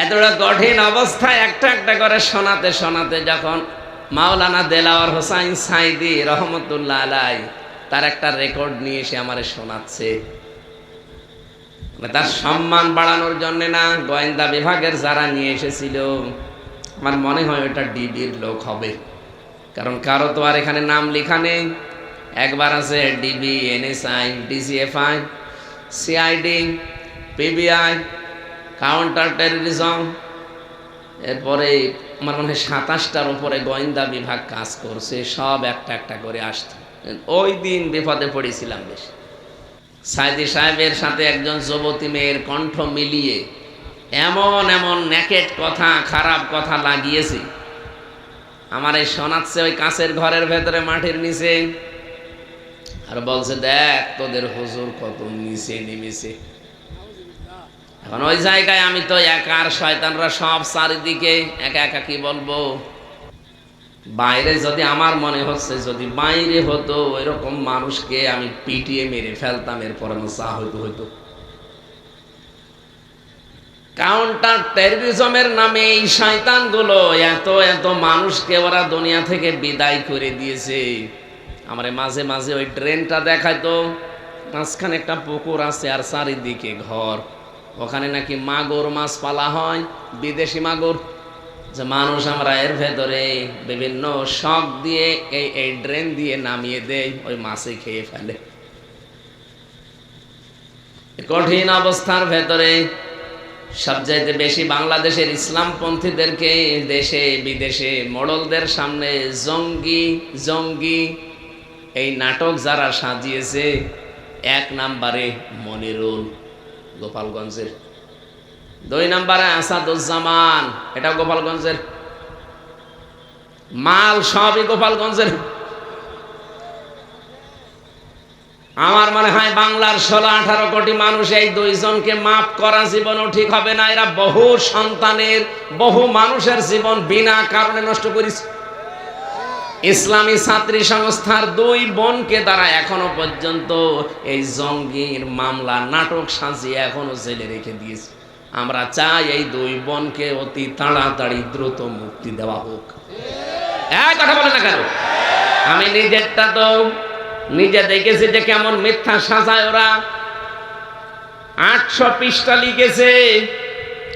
এতটা কঠিন অবস্থায় একটা একটা করে শোনাতে শোনাতে যখন মাওলানা দেলাওয়ার হোসাইন সাইদি রহমতুল্লাহ আলাই তার একটা রেকর্ড নিয়ে এসে আমারে শোনাচ্ছে, তার সম্মান বাড়ানোর জন্য না, গোয়েন্দা বিভাগের যারা নিয়ে এসেছিল, আমার মনে হয় ওটা ডিবির লোক হবে, কারণ কারো তো আর এখানে নাম লেখা নেই। একবার আছে DB, NSI, DGFI, CID, PBI, counter terrorism, এরপরে আমার মনে হয় 27টার উপরে গোয়েন্দা বিভাগ কাজ করছে, সব একটা একটা করে আসতো। ওই দিন বিপদে পড়েছিলাম বেশ। সাইদি সাহেবের সাথে একজন যুবতী মেয়ের কণ্ঠ মিলিয়ে এমন এমন নেকেট কথা, খারাপ কথা লাগিয়েছি, আমার এই শোনাচ্ছে ওই কাঁচের ঘরের ভেতরে মাটির নিচে, আর বলছে দেখ তোদের হুজুর কত নিচে নেমেছে। এখন ওই জায়গায় আমি তো একা, আর শয়তানরা সব চারিদিকে, একা একা কি বলবো। বাইরে যদি আমার মনে হচ্ছে যদি বাইরে হতো এরকম মানুষকে আমি পিটিয়ে মেরে ফেলতাম, এরপর আমার চা হইতো হইতো। কাউন্টার টেররিজমের নামে এই শয়তানগুলো এত এত মানুষকে ওরা দুনিয়া থেকে বিদায় করে দিয়েছে। আমার মাঝে মাঝে ওই ট্রেনটা দেখাইতো, মাঝখানে একটা পুকুর আছে আর চারিদিকে ঘর, ওখানে নাকি মাগুর মাছ পালা হয়, বিদেশি মাগুর, যে মানুষ আমরা এর ভেতরে বিভিন্ন শখ দিয়ে এই ড্রেন দিয়ে নামিয়ে দেয়, ওই মাছে খেয়ে ফেলে। কঠিন অবস্থার ভেতরে সবচাইতে বেশি বাংলাদেশের ইসলামপন্থীদেরকে দেশে বিদেশে মোড়লদের সামনে জঙ্গি জঙ্গি এই নাটক যারা সাজিয়েছে, 1 নম্বরে মনিরুল গোপালগঞ্জের, 2 নম্বরে আসাদুজ্জামান, এটা গোপালগঞ্জের, মাল সবই গোপালগঞ্জের। আমার মনে হয় বাংলার 16-18 কোটি মানুষ এই 2 জনকে মাফ করা জীবনও ঠিক হবে না। এরা বহু সন্তানের, বহু মানুষের জীবন বিনা কারণে নষ্ট করেছে। ইসলামী ছাত্রী সংস্থার 2 বোনকে তারা এখনো পর্যন্ত এই জঙ্গির মামলা নাটক সাজিয়ে এখনো জেলে রেখে দিয়েছে। আমরা চাই এই 2 বোনকে অতি তাড়াতাড়ি দ্রুত মুক্তি দেওয়া হোক। এক কথা বলে না কেন? আমি নিজেরটা তো নিজে দেখেছি যে কেমন মিথ্যা সাজায় ওরা। 800 পৃষ্ঠা লিখেছে,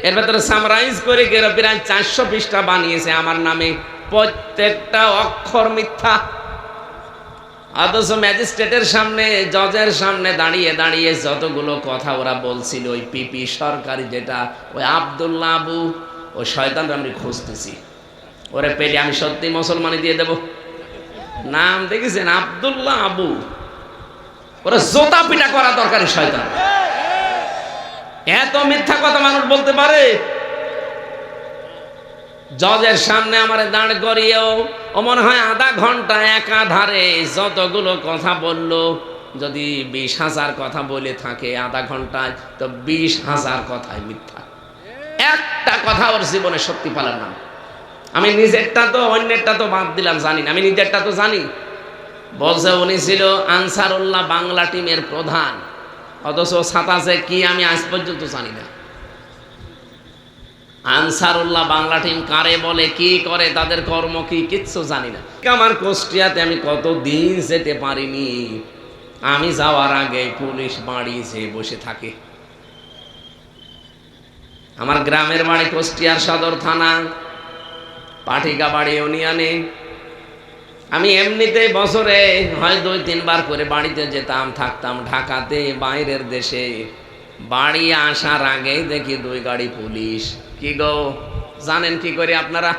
এর ভেতরে সামরাইজ করে প্রায় 400 পৃষ্ঠা বানিয়েছে আমার নামে, প্রত্যেকটা অক্ষর মিথ্যা। অথচ ম্যাজিস্ট্রেটের সামনে, জজের সামনে দাঁড়িয়ে দাঁড়িয়ে যতগুলো কথা ওরা বলছিল, ওই পিপি সরকারি যেটা, ওই আব্দুল্লাহ আবু, ওই শয়তানরা আমি খুঁজতেছি, ওরে পেলে আমি সত্যি মুসলমানি দিয়ে দেব। নাম দেখেছেন আব্দুল্লাহ আবু, ওরা জোতা পিটা করা দরকারি শয়তান। এত মিথ্যা কথা মানুষ বলতে পারে? জজের সামনে আমারে দাঁড় করিয়েও ও মনে হয় আধা ঘন্টা একাধারে যতগুলো কথা বললো, যদি 20,000 কথা বলে থাকে আধা ঘন্টায়, তো 20,000 কথাই মিথ্যা। একটা কথা ওর জীবনে সত্যি পালার নাম। আমি নিজেরটা তো, অন্যেরটা তো বাদ দিলাম, জানি না, আমি নিজেরটা তো জানি। বলছে উনি ছিল আনসারুল্লাহ বাংলা টিমের প্রধান, অথচ সাতাশে কি আমি আজ পর্যন্ত জানি না। আনসারুল্লাহ বাংলা টিম কারে বলে, কি করে, তাদের কর্ম কি, কিচ্ছু জানি না। আমার কুষ্টিয়াতে আমি কতদিন যেতে পারিনি, আমি যাওয়ার আগে পুলিশ বাড়ি যেয়ে বসে থাকে। আমার গ্রামের বাড়ি কুষ্টিয়ার সদর থানা, পাঠিকাবাড়ি ইউনিয়নে। আমি এমনিতে বছরে হয় 2-3 বার করে বাড়িতে যেতাম, থাকতাম ঢাকাতে, বাইরের দেশে। বাড়ি আসার আগেই দেখি 2 গাড়ি পুলিশ। কি গো, জানেন কি করে আপনারা?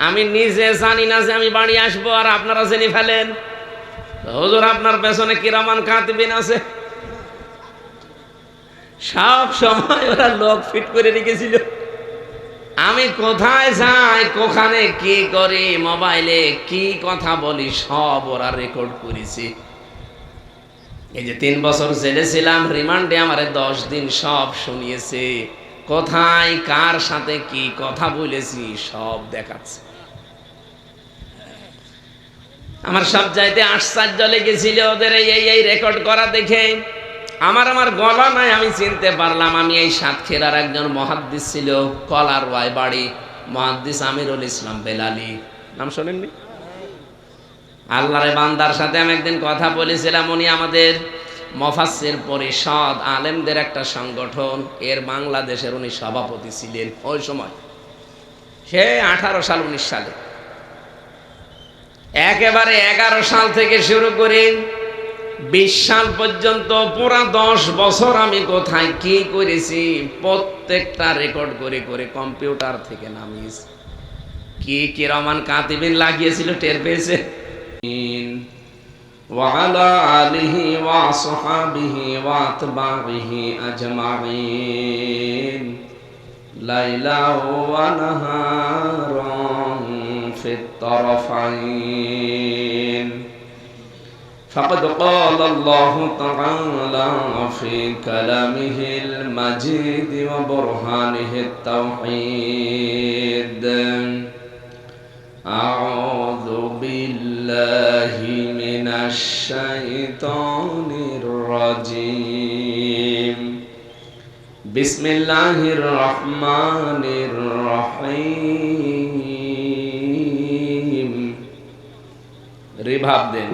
আমি নিজে জানি না যে আমি বাড়ি আসবো, আর আপনারা জেনে ফেলেন। হুজুর আপনার পেছনে কিরামান কাতিবিন আছে, সব সময় ওরা লোক ফিট করে রেখেছিল। আমি কোথায় যাই, কোখানে কি করি, মোবাইলে কি কথা বলি, সব ওরা রেকর্ড করেছে। এই যে 3 বছর জেলে ছিলাম, রিমান্ডে আমারে 10 দিন সব শুনিয়েছে। কোথায় কার সাথে কি কথা বলেছি সব দেখাচ্ছে। আমার সব চাইতে আশ্চর্য লেগেছিল ওদের এই রেকর্ড করা দেখে। আমার গলা নাই, আমি চিনতে পারলাম আমি এই সাতক্ষীরার একজন মুহাদ্দিস ছিল, কলার ওয়াই বাড়ি, মুহাদ্দিস আমিরুল ইসলাম বেলালি, নাম শোনেননি? আল্লাহর বান্দার সাথে আমি একদিন কথা বলেছিলাম, উনি আমাদের মুফাসসির পরিষদ আলেমদের একটা সংগঠন, এর বাংলাদেশের উনি সভাপতি ছিলেন ওই সময়, সে 18 সাল 19 সালে। একেবারে 11 সাল থেকে শুরু করে 20 সাল পর্যন্ত পুরা 10 বছর আমি কোথায় কি করেছি প্রত্যেকটা রেকর্ড করে করে কম্পিউটার থেকে নামিয়েছি। কি কিরামান কাতিবিন লাগিয়েছিল টের পেয়েছে। وعلى آله وصحبه واتباعه أجمعين ليلا ونهارا في الطرفين فقد قال الله تعالى في كلامه المجيد وبرهانه التوحيد أعوذ بالله من الشيطان الرجيم بسم الله الرحمن الرحيم রিভাব দেন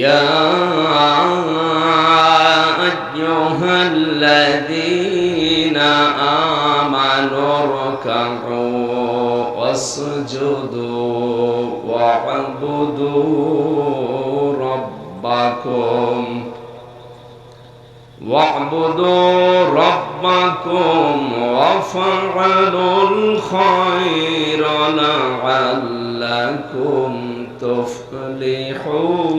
يا أيها الذين آمنوا اركعوا واسجدوا واعبدوا ربكم وافعلوا الخير لعلكم تفلحون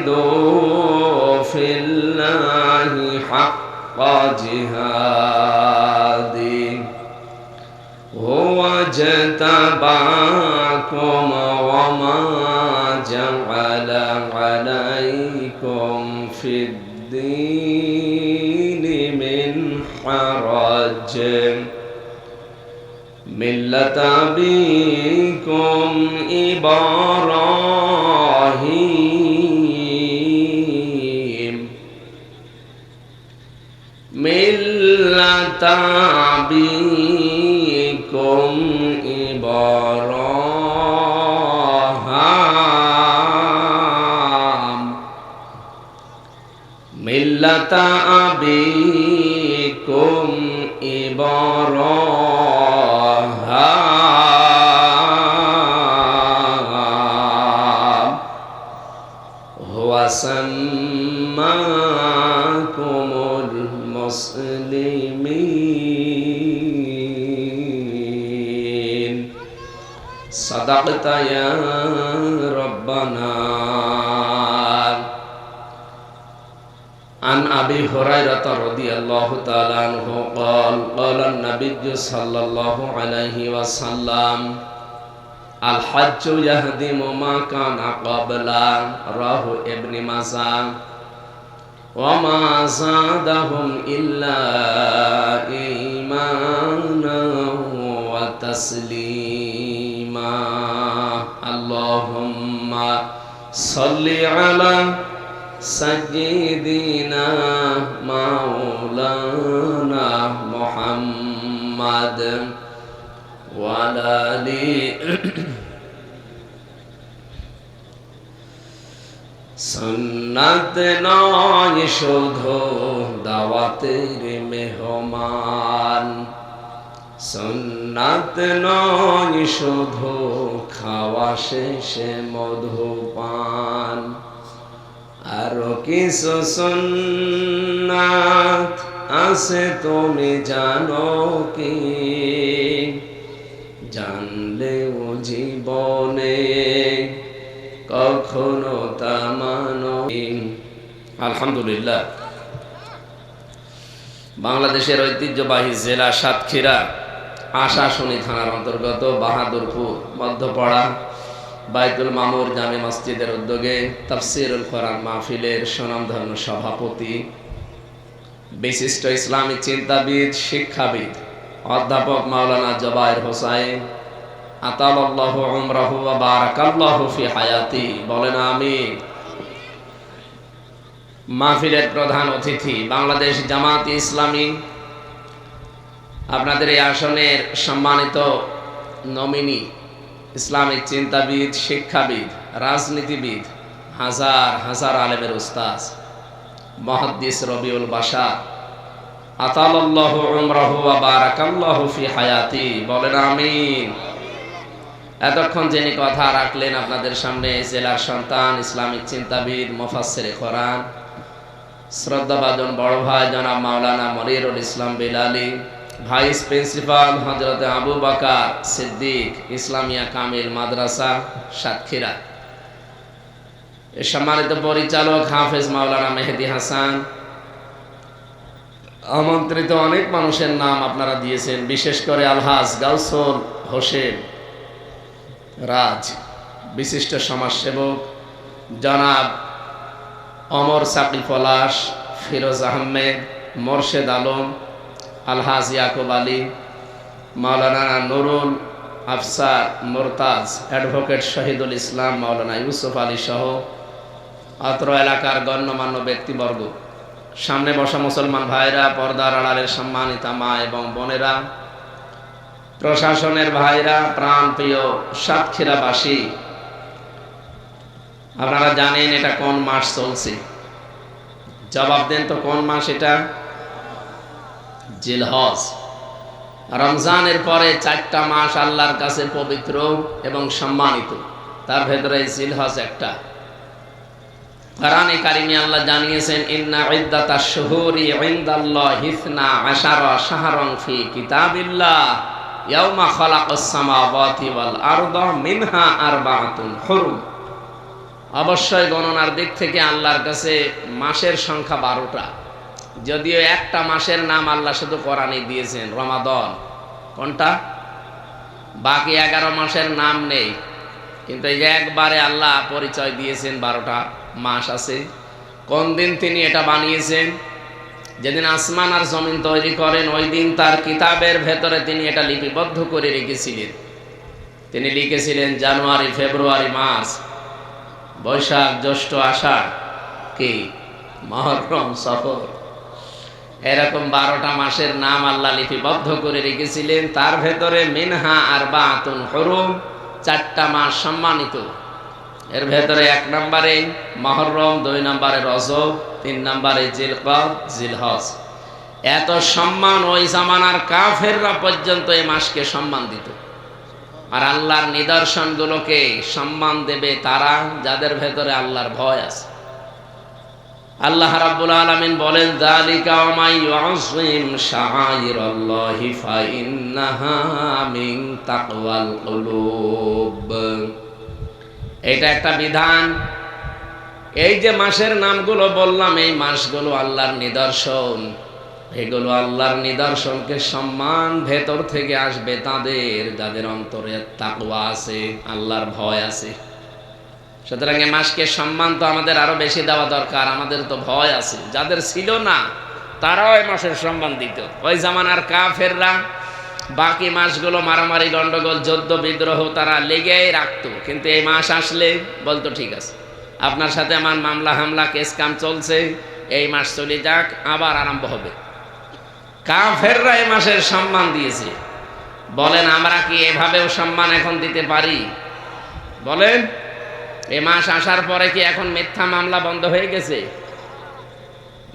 وجاهدوا في الله حق جهاده هو اجتباكم وما جعل عليكم في الدين من حرج ملة أبيكم إبراهيم ملة أبيكم إبراهيم ملة أبيكم إبراهيم هو سماكم المسلمين صدقت يا ربنا عن أبي هريرة رضي الله تعالى عنه قال قال النبي صلى الله عليه وسلم الحج يهدم ما كان قبله رواه ابن ماجه وما زادهم إلا إيمانا وتسليما اللهم صل على سيدنا مولانا محمد وعلى آله সুন্নাত নয় শুধু দাওয়াতের মেহমান, সুন্নাত নয় শুধু খাওয়া শেষে মধুপান, আরো কিছু সুন্নাত আছে তুমি জানো কি? জানলেও জীবনে কখনো তা মানো। আলহামদুলিল্লাহ, বাংলাদেশের ঐতিহ্যবাহী জেলা সাতক্ষীরা আশাশুনি থানার অন্তর্গত বাহাদুরপুর মধ্যপাড়া বাইতুল মামুর জামে মসজিদের উদ্যোগে তাফসীরুল কোরআন মাহফিলের সুনামধন্য সভাপতি, বিশিষ্ট ইসলামী চিন্তাবিদ, শিক্ষাবিদ অধ্যাপক মাওলানা জুবায়ের হোসাইন আতালাল্লাহু উমরাহু ওয়া বারাকাল্লাহু ফি হায়াতি, বলেন আমিন। মাহফিলের প্রধান অতিথি বাংলাদেশ জামাত ইসলামী, আপনাদের এই আসনের সম্মানিত নমিনি, ইসলামিক চিন্তাবিদ, শিক্ষাবিদ, রাজনীতিবিদ, হাজার হাজার আলেমের উস্তাদ মুহাদ্দিস রবিউল বাশার, আতালাল্লাহু উমরাহু ওয়া বারাকাল্লাহু ফি হায়াতি, বলেন আমিন। এতক্ষণ যিনি কথা রাখলেন আপনাদের সামনে, জেলার সন্তান, ইসলামিক চিন্তাবিদ, মুফাসসিরে কোরআন, শ্রদ্ধাভাজন বড় ভাই জনাব মাওলানা মনিরুল ইসলাম বিলালী, ভাইস প্রিন্সিপাল হযরত আবু বকর সিদ্দিক ইসলামিয়া কামিল মাদ্রাসা সাতক্ষীরা, এর সম্মানিত পরিচালক হাফেজ মাওলানা মেহেদী হাসান, আমন্ত্রিত অনেক মানুষের নাম আপনারা দিয়েছেন, বিশেষ করে আলহাজ গাউসুল হোসেন রাজ, বিশিষ্ট সমাজসেবক জনাব অমর সাকি পলাশ, ফিরোজ আহমেদ, মোরশেদ আলম, আলহাজ ইয়াকুব আলী, মাওলানা নুরুল আফসার মোরতাজ, অ্যাডভোকেট শহীদুল ইসলাম, মাওলানা ইউসুফ আলী সহ অত্র এলাকার গণ্যমান্য ব্যক্তিবর্গ, সামনে বসা মুসলমান ভাইরা, পর্দার আড়ালের সম্মানিত মা এবং বোনেরা, প্রশাসনের ভাইরা, প্রাণপ্রিয় সাতক্ষীরাবাসী, আপনারা জানেন এটা কোন মাস চলছে? জবাব দেন তো, কোন মাস এটা? জিলহজ। রমজানের পরে 4টা মাস আল্লাহর কাছে পবিত্র এবং সম্মানিত, তার ভেতরে জিলহজ একটা। কোরআনে কারিমে আল্লাহ জানিয়েছেন, ইন্না ইদ্দাতাশ শুহুরি ইনদাল্লাহি 12 শাহরান ফি কিতাবিল্লাহ ইয়াওমা খালাকাস সামাওয়াতি ওয়াল আরদা মিনহা আরবাআতুন হুরুম। অবশ্যই গণনার দিক থেকে আল্লাহর কাছে মাসের সংখ্যা 12টা, যদিও একটা মাসের নাম আল্লাহ শুধু কোরআনে দিয়েছেন, রমাদান। কোনটা? বাকি 11 মাসের নাম নেই, কিন্তু এই যে একবারে আল্লাহ পরিচয় দিয়েছেন 12টা মাস আছে। কোন দিন তিনি এটা বানিয়েছেন? যেদিন আসমান আর জমিন তৈরি করেন, ওই দিন তার কিতাবের ভেতরে তিনি এটা লিপিবদ্ধ করে রেখেছিলেন। তিনি লিখেছিলেন জানুয়ারি, ফেব্রুয়ারি, মার্চ, বৈশাখ, জ্যৈষ্ঠ, আষাঢ়, কি মুহররম, সফর, এরকম 12টা মাসের নাম আল্লাহ লিপিবদ্ধ করে রেখেছিলেন। তার ভেতরে মিনহা আরবাআতুন হুরুম, 4টা মাস সম্মানিত। এর ভেতরে 1 নম্বরে মুহররম, 2 নম্বরে রজব, 3 নম্বরে জিলকদ, জিলহজ। এত সম্মান ওই জামানার কাফেররা পর্যন্ত এই মাসকে সম্মান দিত। আর আল্লাহর নিদর্শনগুলোকে সম্মান দেবে তারা যাদের ভেতরে আল্লাহর ভয় আছে। আল্লাহ রাব্বুল আলামিন বলেন, যালিকা ওয়া মান ইউআযযিম শাআইরাল্লাহি ফাইন্নাহা মিন তাকওয়াল কুলুব। এটা একটা বিধান। এই যে মাসের নামগুলো বললাম, এই মাসগুলো আল্লাহর নিদর্শন। এগুলো আল্লাহর নিদর্শনকে সম্মান ভেতর থেকে আসবে তাদের যাদের অন্তরে তাকওয়া আছে, আল্লাহর ভয় আছে। সুতরাং এই মাসকে সম্মান তো আমাদের আরো বেশি দেওয়া দরকার। আমাদের তো ভয় আছে, যাদের ছিল না তারাও এই মাসের সম্মান দিত। ওই জামানার কাফেররা বাকি মাসগুলো মারামারি, গন্ডগোল, যুদ্ধ, বিদ্রোহ তারা লেগেই রাখতো, কিন্তু এই মাস আসলে বলতো ঠিক আছে, আপনার সাথে আমার মামলা হামলা, কেস কাম চলছে, এই মাস চলে যাক, আবার আরম্ভ হবে। কাফেররা এই মাসের সম্মান দিয়েছে। বলেন আমরা কি এভাবেও সম্মান এখন দিতে পারি? বলেন, এই মাস আসার পরে কি এখন মিথ্যা মামলা বন্ধ হয়ে গেছে?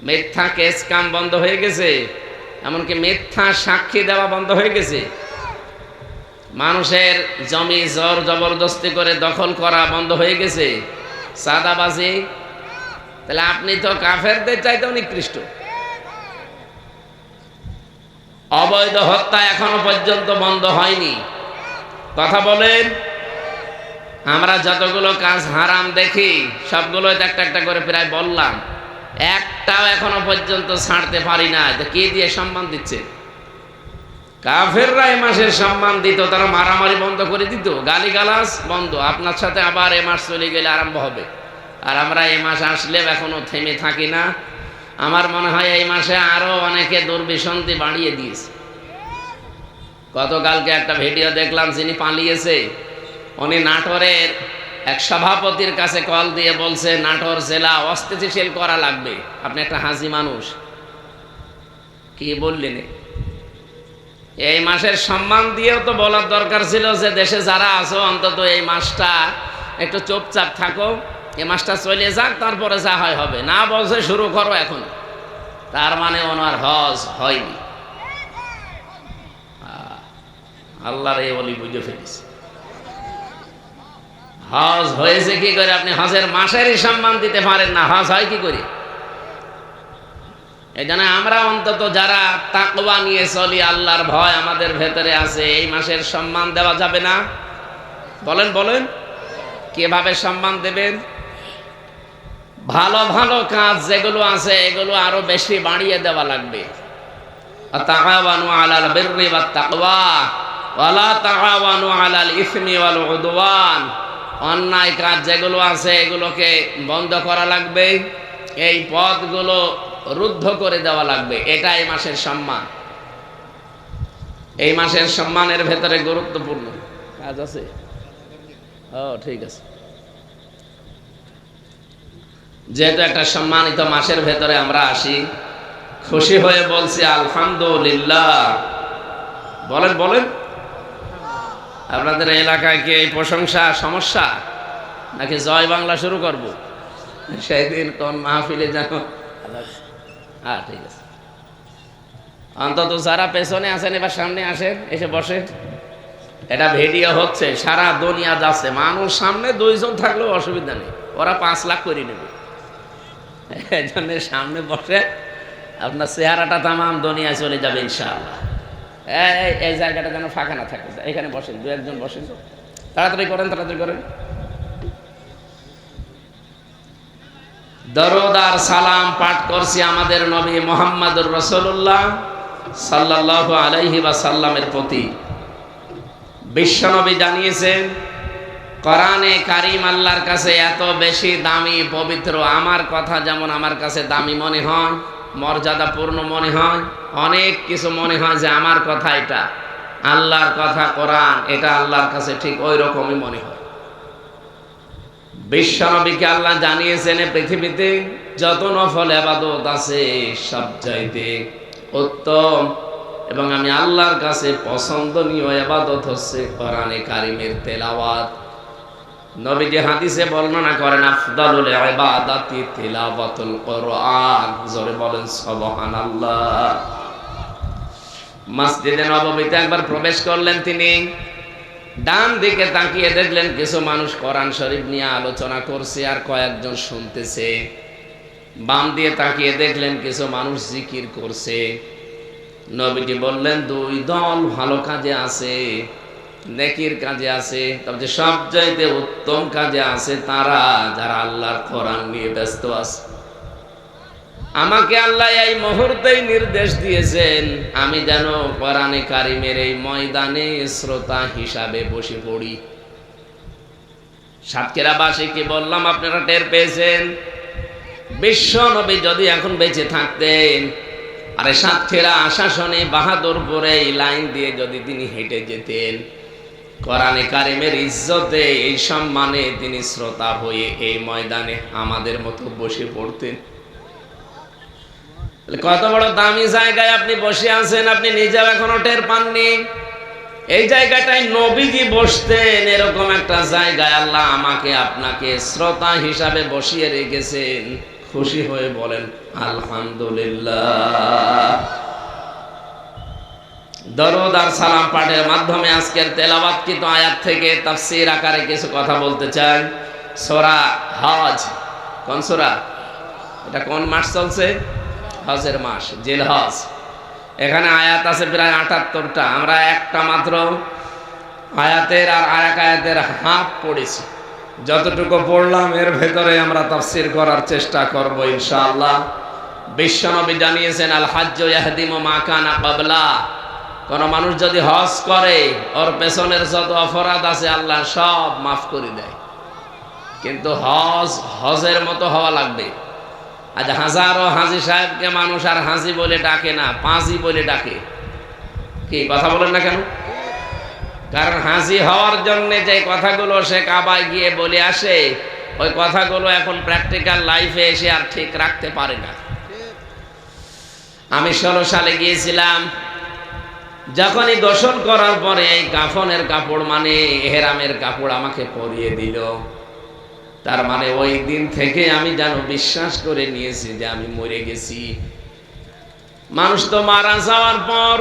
মিথ্যা কেস কাম বন্ধ হয়ে গেছে? এমনকি মিথ্যা সাক্ষী দেওয়া বন্ধ হয়ে গেছে? মানুষের জমি জোর জবরদস্তি করে দখল করা বন্ধ হয়ে গেছে? চাঁদাবাজি? তাহলে আপনি তো কাফেরদের চাইতেও নিকৃষ্ট। অবৈধ হত্যা এখনো পর্যন্ত বন্ধ হয়নি। কথা বলেন। আমরা যতগুলো কাজ হারাম দেখি সবগুলো একটা একটা করে প্রায় বললাম, একটাও এখনো পর্যন্ত ছাড়তে পারি না। কি দিয়ে সম্মান দিচ্ছে? কাফেররা এই মাসের সম্মান দিত, তারা মারামারি বন্ধ করে দিত, গালিগালাজ বন্ধ। আপনার সাথে আবার এ মাস চলে গেলে আরম্ভ হবে। আর আমরা এই মাস আসলে এখনো থেমে থাকি না। আমার মনে হয় এই মাসে আরো অনেকে দুর্বিসন্ধি বাড়িয়ে দিয়েছে। গতকালকে একটা ভিডিও দেখলাম, যিনি পালিয়েছে উনি নাটোরের এক সভাপতির কাছে কল দিয়ে বলছে নাটোর জেলা অস্থিতিশীল করা লাগবে। আপনি একটা হাজি মানুষ, কি বললেন? এই মাসের সম্মান দিয়েও তো বলার দরকার ছিল যে দেশে যারা আছো অন্তত এই মাসটা একটু চুপচাপ থাকো, এই মাসটা চলে যাক, তারপরে যা হয় হবে। না বলছে শুরু করো এখন, তার মানে ওনার হজ হয়নি। আল্লাহর এই বলি বুঝে ফেলেছে। হজ হয়েছে কি করে? আপনি হজের মাসেরই সম্মান দিতে পারেন না, হজ হয় কি করে? এই জন্য আমরা অন্তত যারা তাকওয়া নিয়ে চলি, আল্লাহর ভয় আমাদের ভেতরে আছে, এই মাসের সম্মান দেওয়া যাবে না? বলেন বলেন, কিভাবে সম্মান দেবেন? ভালো ভালো কাজ যেগুলো আছে এগুলো আরো বেশি বাড়িয়ে দেওয়া লাগবে। তাআওয়ানু আলাল বিররি ওয়াত তাকওয়া ওয়ালা তাআওয়ানু আলাল ইসমি ওয়াল উদওয়ান। অন্যায় কাজ যেগুলো আছে এগুলোকে বন্ধ করা লাগবে, এই পথগুলো রুদ্ধ করে দেওয়া লাগবে। এটা এই মাসের সম্মান। এই মাসের সম্মানের ভেতরে গুরুত্বপূর্ণ কাজ আছে। ও ঠিক আছে, যেহেতু একটা সম্মানিত মাসের ভেতরে আমরা আসি, খুশি হয়ে বলছি আলহামদুলিল্লাহ। বলেন বলেন, আপনাদের এলাকায় কি এই প্রশংসা সমস্যা নাকি জয় বাংলা শুরু করব? সেই দিন কোন মাহফিলে জানো? হ্যাঁ ঠিক আছে, অন্তত যারা পেছনে আছেন এবার সামনে আসেন, এসে বসে। এটা ভিডিও হচ্ছে, সারা দুনিয়া যাচ্ছে, মানুষ সামনে 2 জন থাকলেও অসুবিধা নেই, ওরা 5 লাখ করে নেবে। এই জন্য সামনে বসে, আপনার চেহারাটা তামাম দুনিয়ায় চলে যাবে ইনশাআল্লাহ। এই জায়গাটা যেন ফাঁকা না থাকে, এখানে বসেন, 2-1 জন বসেন, তাড়াতাড়ি করেন, তাড়াতাড়ি করেন। দরুদ আর সালাম পাঠ করছি আমাদের নবী মুহাম্মদুর রাসূলুল্লাহ সাল্লাল্লাহু আলাইহি ওয়াসাল্লামের প্রতি। বিশ্বনবী জানিয়েছেন, কোরআনে কারীম আল্লাহর কাছে এত বেশি দামি, পবিত্র, আমার কথা যেমন আমার কাছে দামি মনে হয়, মর্যাদাপূর্ণ মনে হয়, অনেক কিছু মনে হয় যে আমার কথা এটা, আল্লাহর কথা কোরআন এটা আল্লাহর কাছে ঠিক ওই রকমই মনে হয়। বিশ্বনবীকে আল্লাহ জানিয়েছেন পৃথিবীতে যত নফল ইবাদত আছে সবচাইতে উত্তম এবং আমি আল্লাহর কাছে পছন্দনীয় ইবাদত হচ্ছে কোরআনে কারীমের তেলাওয়াত। নবীজি হাদিসে বর্ণনা করেন, আফদালুল ইবাদাতি তিলাওয়াতুল কোরআন। জোরে বলেন সুবহানাল্লাহ। মসজিদে নববীতে একবার প্রবেশ করলেন তিনি, ডান দিকে তাকিয়ে দেখলেন কিছু মানুষ কোরআন শরীফ নিয়ে আলোচনা করছে আর কয়েকজন শুনতেছে। বাম দিয়ে তাকিয়ে দেখলেন কিছু মানুষ জিকির করছে। নবীজি বললেন, 2 দল ভালো কাজে আছে, নেকির কাজে আছে, তবে সবচাইতে উত্তম কাজে আছে তারা যারা আল্লাহর কোরআন নিয়ে ব্যস্ত আছে। আমাকে আল্লাহ এই মুহূর্তেই নির্দেশ দিয়েছেন আমি যেন কোরআনে কারীমের এই ময়দানে শ্রোতা হিসাবে বসে পড়ি। সাতক্ষীরাবাসীকে বললাম, আপনারা টের পেয়েছেন, বিশ্ব নবী যদি এখন বেঁচে থাকতেন, আরে সাতক্ষীরা আশাসনে বাহাদুরপুরে এই লাইন দিয়ে যদি তিনি হেঁটে যেতেন, কোরআনে কারীমের ইজ্জতে এই সম্মানে তিনি শ্রোতা হয়ে এই ময়দানে আমাদের মতো বসে পড়তেন। কত বড় দামি জায়গায় আপনি বসে আছেন, আপনি নিজেও এখনো টের পাননি। এই জায়গাটায় নবীজি বসতেন, এরকম একটা জায়গায় আল্লাহ আমাকে আপনাকে শ্রোতা হিসাবে বসিয়ে রেখেছেন। খুশি হয়ে বলেন আলহামদুলিল্লাহ। দরুদ আর সালাম পাঠের মাধ্যমে আজকের তেলাওয়াতকৃত আয়াত থেকে তাফসীর আকারে কিছু কথা বলতে চাই। সূরা হজ, কোন সূরা? এটা কোন মাস চলছে? হজের মাস, জিলহজ। এখানে আয়াত আছে প্রায় 78টা। আমরা একটা মাত্র আয়াতের আর আরেক আয়াতের হাফ পড়েছি। যতটুকু পড়লাম এর ভেতরে আমরা তাফসীর করার চেষ্টা করব ইনশাআল্লাহ। বিশ্বনবী জানিয়েছেন, আল হাজ্জু ইয়াহদিমু মা কানা ক্বাবলা। কোন মানুষ যদি হজ করে, ওর পেছনের যত অপরাধ আছে আল্লাহ সব মাফ করে দেয়। কিন্তু হজের মতো হওয়া লাগবে। আজ হাজারো হাজী সাহেবকে মানুষ আর হাজী বলে ডাকে না, পাঁজি বলে ডাকে। কি কথা বলেন না কেন? কারণ হাজি হওয়ার জন্য যে কথাগুলো সে কাবায় গিয়ে বলে আসে, ওই কথাগুলো এখন প্র্যাকটিক্যাল লাইফে এসে আর ঠিক রাখতে পারে না। আমি 16 সালে গিয়েছিলাম, যখনই গোসল করার পরে এই কাফনের কাপড় মানে এহরামের কাপড় আমাকে পরিয়ে দিল, তার মানে ওই দিন থেকে আমি যেন বিশ্বাস করে নিয়েছি যে আমি মরে গেছি। মানুষ তো মারা যাওয়ার পর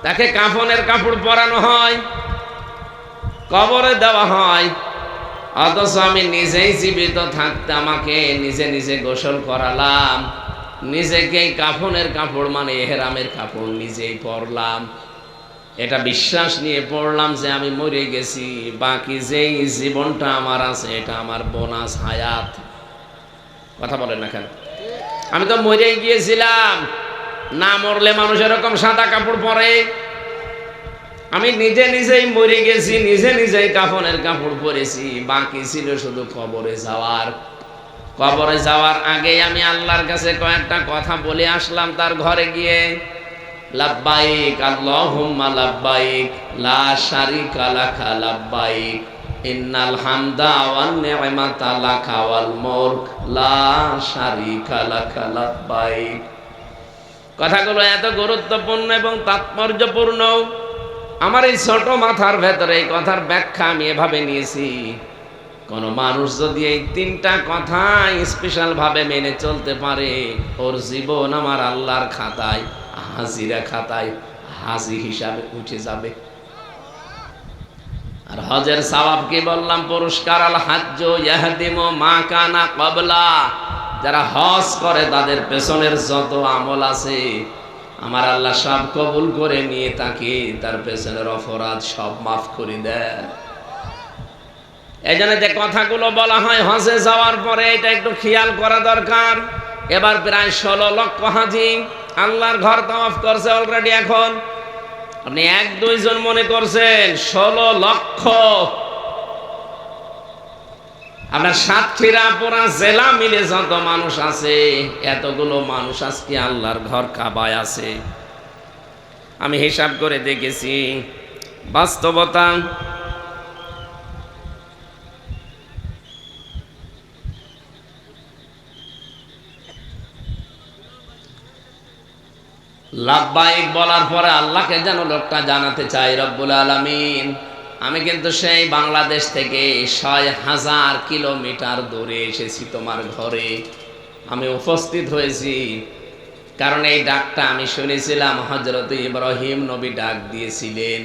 তাকে কাফনের কাপড় পরানো হয়, কবরে দেওয়া হয়, অথচ আমি নিজেই জীবিত থাকতে আমাকে নিজে নিজে গোসল করালাম, নিজেকেই কাফনের কাপড় মানে এহরামের কাপড় নিজেই পরলাম। এটা বিশ্বাস নিয়ে পড়লাম যে আমি মরে গেছি, বাকি যেই জীবনটা আমার আছে এটা আমার বোনাস হায়াত। কথা বলেন না কেন? আমি তো মরে গিয়েছিলাম, না মরলে মানুষ এরকম সাদা কাপড় পরে? আমি নিজে নিজেই মরে গেছি, নিজে নিজেই কাফনের কাপড় পরেছি, বাকি ছিল শুধু কবরে যাওয়ার। কবরে যাওয়ার আগে আমি আল্লাহর কাছে কয়েকটা কথা বলে আসলাম তার ঘরে গিয়ে, লাব্বাইক আল্লাহুম্মা লাব্বাইক লা শারিকা লাকা লাব্বাইক ইন্নাল হামদা ওয়ান নি'মাতা লাকা ওয়াল মুলক লা শারিকা লাকা লাব্বাইক। কথাগুলো এত গুরুত্বপূর্ণ এবং তাৎপর্যপূর্ণ, আমার এই ছোট মাথার ভেতরে এই কথার ব্যাখ্যা আমি এভাবে নিয়েছি, কোন মানুষ যদি এই 3টা কথা স্পেশাল ভাবে মেনে চলতে পারে, ওর জীবন আমার আল্লাহর খাতায় হাজিরা খাতায় হাজি হিসাবে উঠে যাবে। আর হজের সওয়াব কি বললাম? পুরস্কার আল হাজ্জ ইয়াহদিমু মা কানা ক্বাবলা। যারা হজ করে তাদের পেছনের যত আমল আছে আমার আল্লাহ সব কবুল করে নিয়ে তাকে তার পেছনের অপরাধ সব মাফ করে দেয়। এই জন্য যে কথাগুলো বলা হয় হজে যাওয়ার পরে, এটা একটু খেয়াল করা দরকার। এবার প্রায় 16 লক্ষ হাজি আল্লাহর ঘর তাওয়াফ করছে অলরেডি। এখন আপনি 1-2 জন মনে করছেন, 16 লক্ষ। আপনার সাতক্ষীরা পুরা জেলা মিলে যত মানুষ আছে, এতগুলো মানুষ আজকে আল্লাহর ঘর কাবায় আছে। আমি হিসাব করে দেখেছি, বাস্তবতা লাব্বাইক বলার পরে আল্লাহকে যেন লোকটা জানাতে চাই, রব্বুল আলামিন আমি কিন্তু সেই বাংলাদেশ থেকে 6000 কিলোমিটার দূরে এসেছি তোমার ঘরে, আমি উপস্থিত হয়েছি। কারণ এই ডাকটা আমি শুনেছিলাম হযরত ইব্রাহিম নবী ডাক দিয়েছিলেন,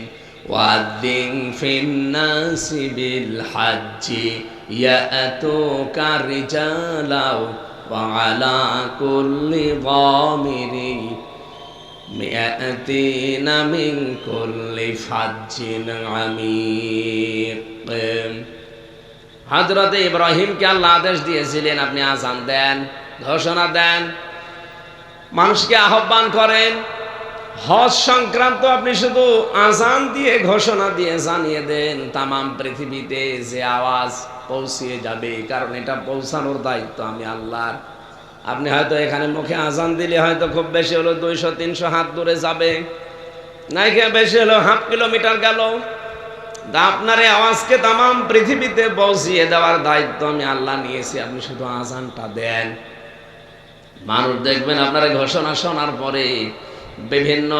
ওয়াদ্দিন ফিন্নাসি বিল হজ্জি ইয়াতুকা রিজালাও ওয়া আলা কুল্লি যামিরি মিআতিনা মিন কুল্লি ফাজ্জিন আমিক। হযরত ইব্রাহিমকে আল্লাহ আদেশ দিয়েছিলেন, আপনি আযান দেন, ঘোষণা দেন, মানুষকে আহ্বান করেন। হজ সংক্রান্ত আপনি শুধু আযান দিয়ে ঘোষণা দিয়ে জানিয়ে দেন, তামাম পৃথিবীতে যে আওয়াজ পৌঁছিয়ে যাবে, কারণ এটা পৌঁছানোর দায়িত্ব আমি আল্লাহর। আপনি হয়তো এখানে মুখে আযান দিলে হয়তো খুব বেশি হলো 200-300 হাত দূরে যাবে, নাইকে বেশি হলো 1/2 কিলোমিটার গেল। আপনার এই আওয়াজকে তামাম পৃথিবীতে পৌঁছিয়ে দেওয়ার দায়িত্ব আমি আল্লাহ নিয়েছি, আপনি শুধু আযানটা দেন। মানুষ দেখবেন আপনার ঘোষণা শোনার পরে বিভিন্ন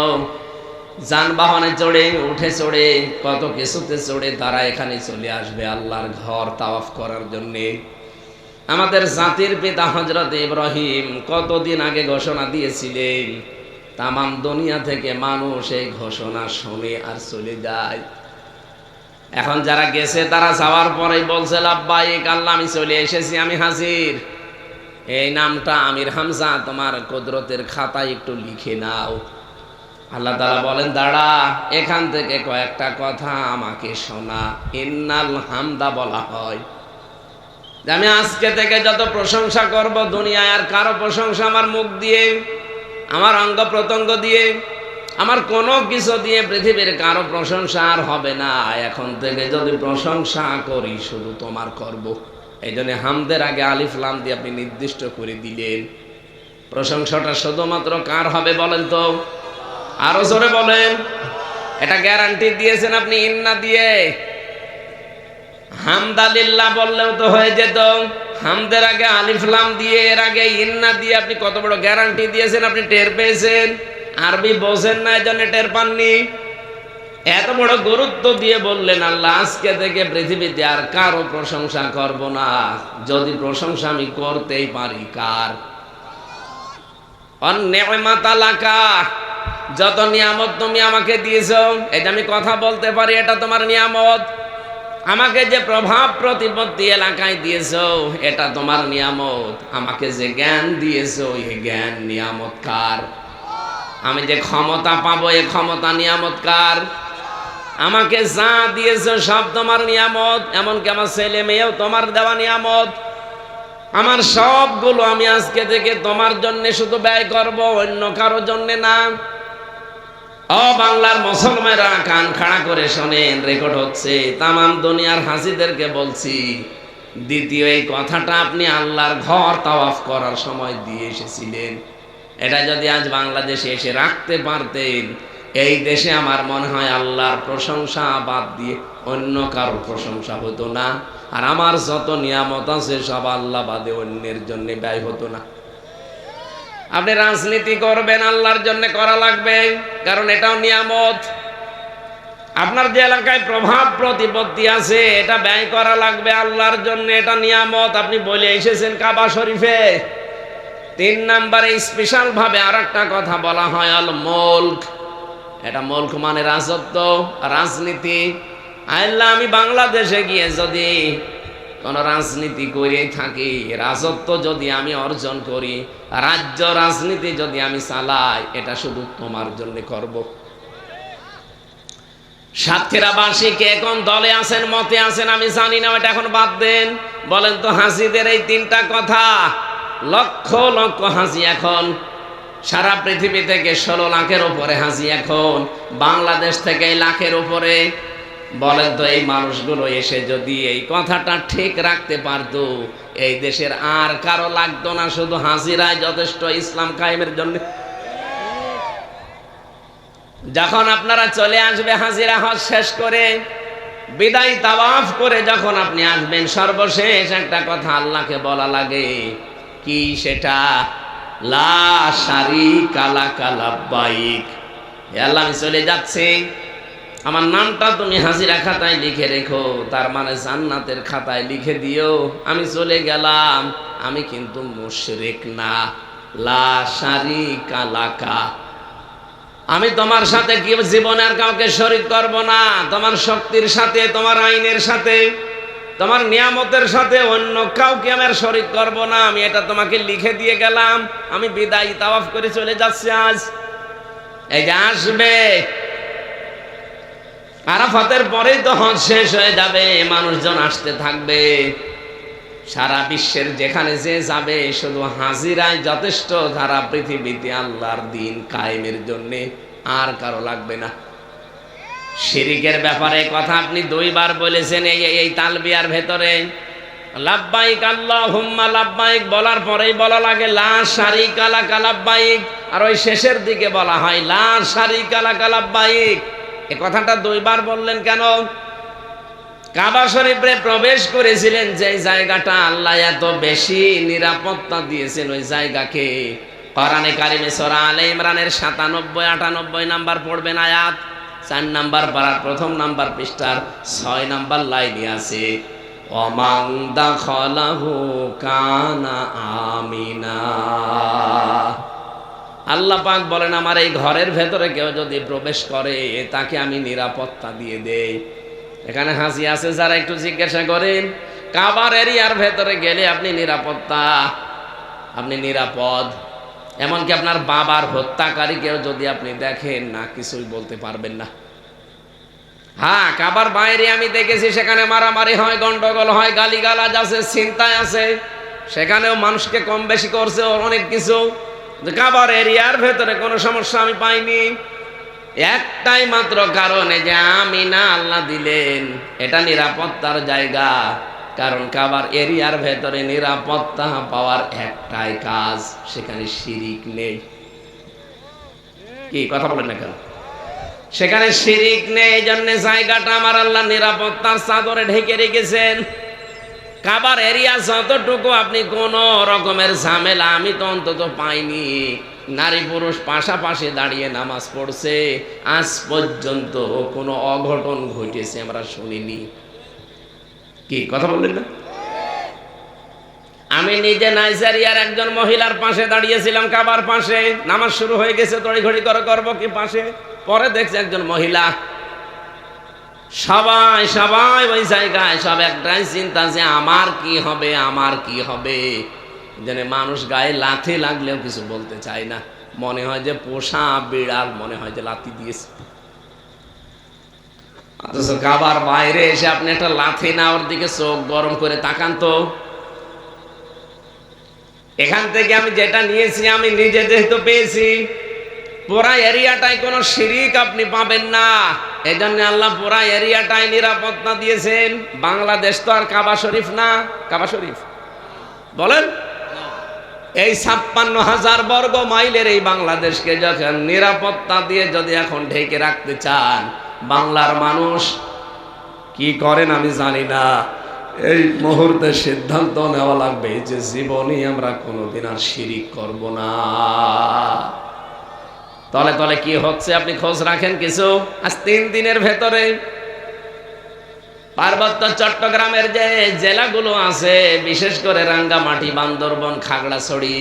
যানবাহনে চড়ে, উঠে চড়ে, কত কিছুতে চড়ে তারা এখানে চলে আসবে আল্লাহর ঘর তাওয়াফ করার জন্যে। আমাদের জাতির পিতা হযরত ইব্রাহিম কতদিন আগে ঘোষণা দিয়েছিলেন, তামাম দুনিয়া থেকে মানুষ এই ঘোষণা শুনে আর চলে যায়। এখন যারা গেছে তারা যাওয়ার পরেই বলছে, লাব্বাইক আল্লাহ আমি চলে এসেছি, আমি হাজির। এই নামটা আমির হামজা তোমার কুদরতের খাতায় একটু লিখে নাও। আল্লাহ তাআলা বলেন, দাঁড়া, এখান থেকে কয়েকটা কথা আমাকে শোনা। ইন্নাল হামদা বলা হয় যে আমি আজকে থেকে যত প্রশংসা করব দুনিয়ায় আর কারো প্রশংসা আমার মুখ দিয়ে, আমার অঙ্গ প্রত্যঙ্গ দিয়ে, আমার কোনো কিছু দিয়ে পৃথিবীর কারো প্রশংসা আর হবে না। এখন থেকে যদি প্রশংসা করি শুধু তোমার করব। এই জন্য হামদের আগে আলিফ লাম দিয়ে আপনি নির্দিষ্ট করে দিলেন। প্রশংসাটা শুধুমাত্র কার হবে বলেন তো? আরো জোরে বলেন। এটা গ্যারান্টি দিয়েছেন আপনি ইন্না দিয়ে। হামদালিল্লাহ বললেও তো হয়ে যেত, হামদের আগে আলিফ লাম দিয়ে, এর আগে ইন্না দিয়ে আপনি কত বড় গ্যারান্টি দিয়েছেন, আপনি টের পেয়েছেন। আরবি বোঝেন না, এজন্য টের পাননি। এত বড় গুরুত্ব দিয়ে বললেন আল্লাহ আজকে থেকে পৃথিবীতে আর কারো প্রশংসা করব না, যদি প্রশংসা আমি করতেই পারি কার? অন্নেমাতালাকা, যত নিয়ামত তুমি আমাকে দিয়েছো, এটা আমি কথা বলতে পারি, এটা তোমার নিয়ামত। আমাকে যে প্রভাব প্রতিপত্তি এলাকায় দিয়েছো, এটা তোমার নিয়ামত। আমাকে যে জ্ঞান দিয়েছো, এই জ্ঞান নিয়ামত কার? আমি যে ক্ষমতা পাবো, এই ক্ষমতা নিয়ামত কার? আমাকে যা দিয়েছো সব তোমার নিয়ামত, এমনকি আমার ছেলে মেয়েও তোমার দেওয়া নিয়ামত। আমার সবগুলো আমি আজকে থেকে তোমার জন্য শুধু ব্যয় করব, অন্য কারো জন্য না। ও বাংলার মুসলমানেরা কান খাড়া করে শোনেন, রেকর্ড হচ্ছে। তামাম দুনিয়ার হাসিদেরকে বলছি, দ্বিতীয় এই কথাটা আপনি আল্লাহর ঘর তাওয়াফ করার সময় দিয়ে এসেছিলেন। এটা যদি আজ বাংলাদেশে এসে রাখতে পারতেন, এই দেশে আমার মনে হয় আল্লাহর প্রশংসা বাদ দিয়ে অন্য কারো প্রশংসা হতো না। আর আমার যত নিয়ামত আছে সব আল্লাহ বাদে অন্যের জন্য ব্যয় হতো না। আপনি রাজনীতি করবেন, আল্লাহর জন্য করা লাগবে, কারণ এটাও নিয়ামত। আপনার যে এলাকায় প্রভাব প্রতিপত্তি আছে, এটা ব্যয় করা লাগবে আল্লাহর জন্য, এটা নিয়ামত। আপনি বলে এসেছেন কাবা শরীফে। 3 নম্বরে স্পেশাল ভাবে আর একটা কথা বলা হয়, আল মুলক। এটা মুলক মানে রাজত্ব, রাজনীতি। আল্লাহ আমি বাংলাদেশে গিয়ে যদি কোন রাজনীতি করে থাকি, রাজত্ব যদি আমি অর্জন করি, রাজ্য রাজনীতি যদি আমি চালাই, এটা শুধু তোমার জন্য করব। সাতক্ষীরাবাসী কে কোন দলে আছেন, মতে আছেন আমি জানি না, এটা এখন বাদ দেন। বলেন তো হাসিদের এই 3টা কথা, লক্ষ লক্ষ হাসি এখন সারা পৃথিবী থেকে 16 লাখের উপরে হাসি এখন, বাংলাদেশ থেকে লাখের উপরে। বলেন তো এই মানুষগুলো এসে যদি এই কথাটা ঠিক রাখতে পারতো, এই দেশের আর কারো লাগতো না, শুধু হাজিরাই যথেষ্ট ইসলাম কায়েমের জন্য। যখন আপনারা চলে আসবে হাজিরা হজ শেষ করে, বিদায় তাওয়াফ করে যখন আপনি আসবেন, সর্বশেষ একটা কথা আল্লাহকে বলা লাগে, কি সেটা? লা শারীকা লাকা লাব্বাইক। হে আল্লাহ আমি চলে যাচ্ছি, আমার নামটা তুমি হাজিরা খাতায় লিখে রেখো, তার মানে জান্নাতের খাতায় লিখে দিও। আমি চলে গেলাম, আমি কিন্তু মুশরিক না। লা শারীকা লাকা, আমি তোমার সাথে কি জীবনে আর কাউকে শরীক করব না। তোমার শক্তির সাথে, তোমার আইনের সাথে, তোমার নিয়ামতের সাথে অন্য কাউকে আমি আর শরীক করব না। আমি এটা তোমাকে লিখে দিয়ে গেলাম। আমি বিদায় তাওয়াফ করে চলে যাচ্ছি আজ। এই যে আসবে আরাফাতের পরেই তো হজ শেষ হয়ে যাবে, মানুষজন আসতে থাকবে। সারা বিশ্বের যেখানে যে যাবে, শুধু হাজিরাই যথেষ্ট সারা পৃথিবীতে আল্লাহর দিন কায়েমের জন্য, আর কারো লাগবে না। শিরিকের ব্যাপারে কথা আপনি 2 বার বলেছেন এই তালবিয়ার ভেতরে। লাব্বাইক আল্লাহুম্মা লাব্বাইক বলার পরেই বলা লাগে লা শারীকা লাকা লাব্বাইক, আর ওই শেষের দিকে বলা হয় লা শারীকা লাকা লাব্বাইক। এই কথাটা 2 বার বললেন কেন? কাবা শরীফে প্রবেশ করেছিলেন যে জায়গাটা আল্লাহ এত বেশি নিরাপত্তা দিয়েছেন, ওই জায়গাকে কোরআনে কারিমে সূরা আলে ইমরানের 97-98 নাম্বার পড়বেন আয়াত, 4 নাম্বার পারার 1ম নাম্বার পৃষ্ঠার 6 নাম্বার লাইনে আছে, ওয়ামান দাখালাহু কানা আমিনা। আল্লাহ পাক বলেন আমার এই ঘরের ভেতরে কেউ যদি প্রবেশ করে, তাকে আমি নিরাপত্তা দিয়ে দেই। এখানে হাসি আছে যারা, একটু জিজ্ঞাসা করেন, কাবার এরিয়ার ভেতরে গেলে আপনি নিরাপত্তা, আপনি নিরাপদ। এমনকি আপনার বাবার হত্যাকারীকেও যদি আপনি দেখেন না, কিছুই বলতে পারবেন না। হ্যাঁ, কাবার বাইরে আমি দেখেছি, সেখানে মারামারি হয়, গন্ডগোল হয়, গালিগালাজ আছে, ছিনতাই আছে, সেখানেও মানুষকে কম বেশি করছে অনেক কিছু। কাবার এরিয়ার ভেতরে কোনো সমস্যা আমি পাইনি। একটাই মাত্র কারণে যে আমিনা আল্লাহ দিলেন, এটা নিরাপত্তার জায়গা। কারণ কাবার এরিয়ার ভেতরে নিরাপত্তা পাওয়ার একটাই কাজ, সেখানে শিরিক নেই। কি কথা বলেন না কেন? সেখানে শিরিক নেই, এই জন্য জায়গাটা আমার আল্লাহ নিরাপত্তার চাদরে ঢেকে রেখেছেন। কাবার এরিয়া যতটুকু আপনি কোন রকমের ঝামেলা আমি তো অন্তত পাইনি। নারী পুরুষ পাশাপাশি দাঁড়িয়ে নামাজ পড়ছে, আজ পর্যন্ত কোনো অঘটন ঘটেছে আমরা শুনিনি। কি কথা বললেন না? আমি নিজে নাইজেরিয়ার একজন মহিলার পাশে দাঁড়িয়েছিলাম, কাবার পাশে, নামাজ শুরু হয়ে গেছে, তড়িঘড়ি করে করবো কি পাশে, পরে দেখছি একজন মহিলা, সবাই সবাই ওই জায়গায় সব একটাই চিন্তা যে আমার কি হবে, আমার কি হবে। যেন মানুষ গায়ে লাথি লাগলেও কিছু বলতে চায় না, মনে হয় যে পোষা বিড়াল, মনে হয় যে লাথি দিয়েছে। অথচ কাবার বাইরে এসে আপনি একটা লাথি না, ওর দিকে চোখ গরম করে তাকান তো। এখান থেকে আমি যেটা নিয়েছি, আমি নিজে যেহেতু পেয়েছি, পুরা এরিয়াটাই কোনো শিরিক আপনি পাবেন না। এই জন্য আল্লাহ পুরা এরিয়াটাই নিরাপত্তা দিয়েছেন। বাংলাদেশ তো আর কাবা শরীফ না, কাবা শরীফ বলেন। এই 56,000 বর্গ মাইলের এই বাংলাদেশকে যখন নিরাপত্তা দিয়ে যদি এখন ঢেকে রাখতে চান, বাংলার মানুষ কি করেন আমি জানি না, এই মুহূর্তে সিদ্ধান্ত নেওয়া লাগবে যে জীবনে আমরা কোনোদিন আর শিরিক করব না। তলে তলে কি হচ্ছে আপনি খোঁজ রাখেন কিছু? আজ 3 দিনের ভেতরে পার্বত্য চট্টগ্রামের যে জেলাগুলো আছে, বিশেষ করে রাঙ্গামাটি, বান্দরবন, খাগড়াছড়ি,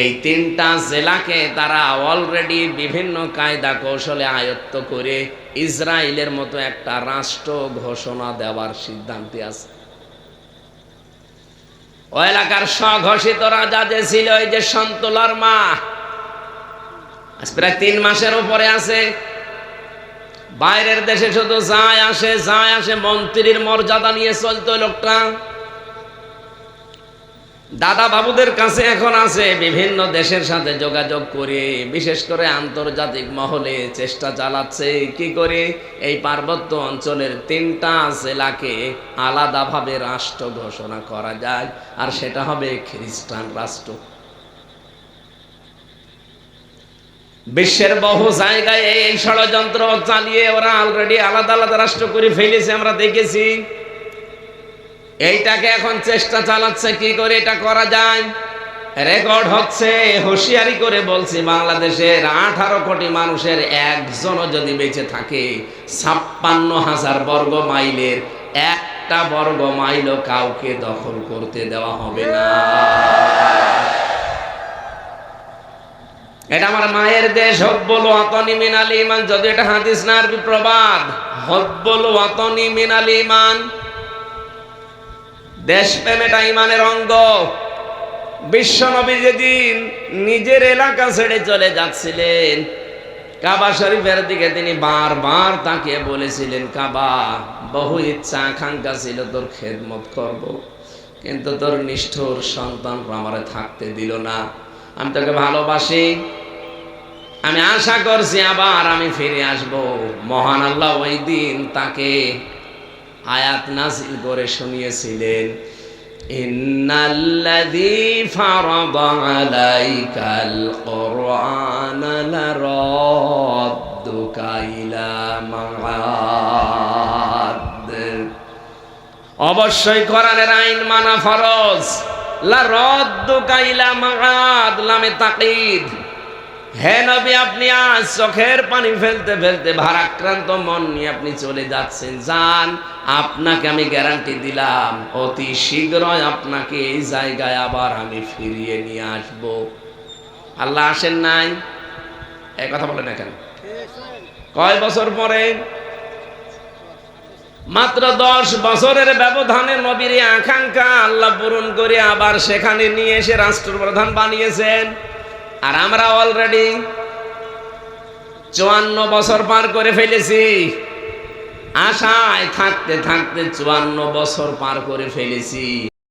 এই 3টা জেলাকে তারা অলরেডি বিভিন্ন কায়দা কৌশলে আয়ত্ত করে ইসরায়েলের মতো একটা রাষ্ট্র ঘোষণা দেওয়ার সিদ্ধান্তে আছে। ওই এলাকার স্বঘোষিত রাজা যে ছিল, এই যে সন্তোলার মা, আজ প্রায় 3 মাসের উপরে আছে। বাইরের দেশে শুধু যায় আসে, মন্ত্রীর মর্যাদা নিয়ে চলতো লোকটা। দাদা বাবুদের কাছে এখন আছে, বিভিন্ন দেশের সাথে যোগাযোগ করে, বিশেষ করে আন্তর্জাতিক মহলে চেষ্টা চালাচ্ছে কি করে এই পার্বত্য অঞ্চলের 3টা জেলাকে আলাদাভাবে রাষ্ট্র ঘোষণা করা যায়, আর সেটা হবে খ্রিস্টান রাষ্ট্র। বিশ্বের বহু জায়গায় এই ষড়যন্ত্র চালিয়ে ওরা অলরেডি আলাদা আলাদা রাষ্ট্র করে ফেলেছে, আমরা দেখেছি। এইটাকে এখন চেষ্টা চালাচ্ছে কি করে এটা করা যায়। রেকর্ড হচ্ছে, হুঁশিয়ারি করে বলছি, বাংলাদেশের 18 কোটি মানুষের একজনও যদি বেঁচে থাকে, 56,000 বর্গ মাইলের একটা বর্গ মাইলও কাউকে দখল করতে দেওয়া হবে না। এটা আমার মায়ের দেশ, হব্বুল ওয়াতনি মিনাল ঈমান। যদি এটা হাদিস না আরবি প্রবাদ, হব্বুল ওয়াতনি মিনাল ঈমান। দেশপ্রেম এটা ঈমানের অঙ্গ। বিশ্বনবী যেদিন নিজের এলাকা ছেড়ে চলে যাচ্ছিলেন, কাবা শরীফের দিকে তিনি বারবার তাকিয়ে বলেছিলেন, কাবা, বহু ইচ্ছা আকাঙ্ক্ষা ছিল তোর খেদমত করব, কিন্তু তোর নিষ্ঠুর সন্তানরা আমারে থাকতে দিল না। আমি তোকে ভালোবাসি, আমি আশা করছি আবার আমি ফিরে আসব। মহান আল্লাহ ওই দিন তাকে আয়াত নাযিল করে শুনিয়েছিলেন, ইন্নাল্লাযী ফারাদা আলাইকাল কুরআনা লারাদ্দুকা ইলা মাআদ। অবশ্যই কোরআনের আইন মানা ফরজ। লারাদ্দুকা ইলা মাআদ, লামে তাকিদ। হে নবী, আপনি আজ চোখের পানি ফেলতে ফেলতে ভারাক্রান্ত মন নিয়ে আপনি চলে যাচ্ছেন, যান। আপনাকে আমি গ্যারান্টি দিলাম, অতি শীঘ্রই আপনাকে এই জায়গায় আবার আমি ফিরিয়ে নিয়ে আসব। আল্লাহ আসেন নাই? এই কথা বলেন না কেন? কয় বছর পরে? মাত্র 10 বছরের ব্যবধানে নবীর আকাঙ্ক্ষা আল্লাহ পূরণ করে আবার সেখানে নিয়ে এসে রাষ্ট্রপ্রধান বানিয়েছেন। আর আমরা অলরেডি 54 বছর পার করে ফেলেছি। আশায় থাকতে থাকতে 54 বছর পার করে ফেলেছি।